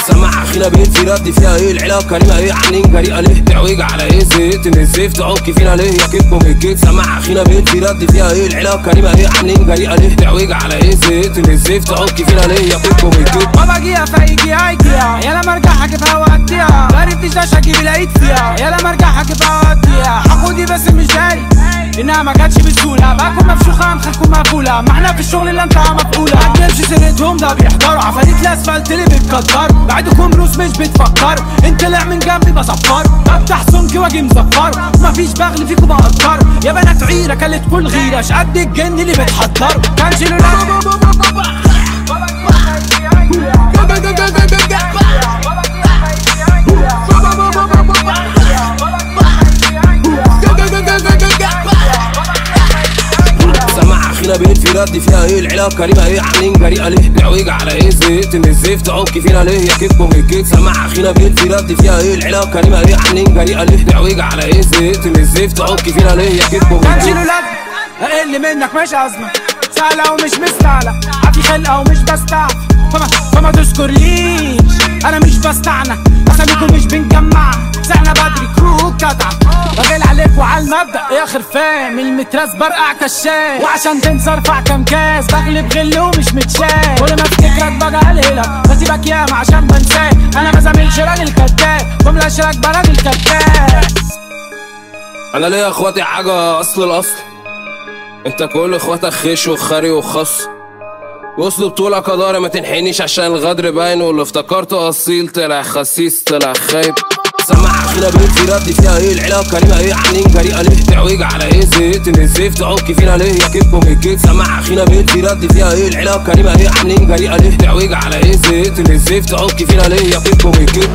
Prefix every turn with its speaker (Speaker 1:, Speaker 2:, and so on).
Speaker 1: سمع اخينا بيت في رد فيها ايه العلاقه كريمه ايه عاملين جريئه ليه تعويج على ايه زيت ان الزيف تعك فينا ليه يا كيكو من الجيت. سمع اخينا بيت في رد فيها ايه العلاقه كريمه ايه عاملين جريئه ليه تعويج على ايه زيت ان الزيف تعك فينا ليه يا كيكو من الجيت.
Speaker 2: بابا جيها فايجي هيجيها يلا مرجع هجيبها واديها معرفتش داش هجيب العيد فيها يلا مرجع هجيبها واديها حقودي بس مش داري انها ما جاتش بسهوله باكل مفشوخه مخلكم مقفوله ما احنا في الشغل اللي انت مفقوله متجيبش سيرتهم ده بيحضروا عفاريت الاسفلت اللي بتكدروا بعدكم روس مش بتفكروا انت طلع من جنبي بصفره بفتح سمكي واجي مزفره ومفيش بغل فيكم بقدره يا بنات عيره كلت كل غيره شقد الجن اللي بتحضروا كانش له
Speaker 1: اخينا بيت في رد فيها ايه العلاقه كريمه ايه عاملين جريئه ليه تعويج على ايه زيت ان الزيف تعك فينا ليه يا كيكو من الجيت. سمع اخينا بيت في رد فيها ايه العلاقه كريمه ايه عاملين جريئه ليه تعويج على ايه زيت ان الزيف تعك فينا ليه يا كيكو من الجيت.
Speaker 2: كانش له لازمه اقل منك مش ازمه سهله ومش مستعلى عافي خلقه ومش بستعفي فما تذكرليش انا مش بستعنى اساميكم مش بنجمع سعنا بدري كروك جدع بغيل عليك وعلى المبدأ يا خرفان من المتراس برقع كشاف وعشان تنسى ارفع كام كاس بغلب غل ومش متشاف كل ما افتكرك بقى الهلك بسيبك ياما عشان بنساك انا ما زميلش راجل كداب جملة شراك براجل كداب.
Speaker 1: انا ليا اخواتي حاجه اصل الاصل انت كل اخواتك خيش وخري وخص وصلوا بطولة قدارة ما تنحنيش عشان الغدر باين واللي افتكرته اصيل طلع خسيس طلع خايب. سمع اخينا بيت في رد فيها ايه العلاقه كريمه ايه عاملين جريئه ليه تعويج على ايه زيت ان الزيف تعك فينا ليه يا كيكو من الجيت. سمع اخينا بيت في رد فيها ايه العلاقه كريمه ايه عاملين جريئه ليه تعويج على ايه زيت ان الزيف تعك فينا ليه يا كيكو من الجيت.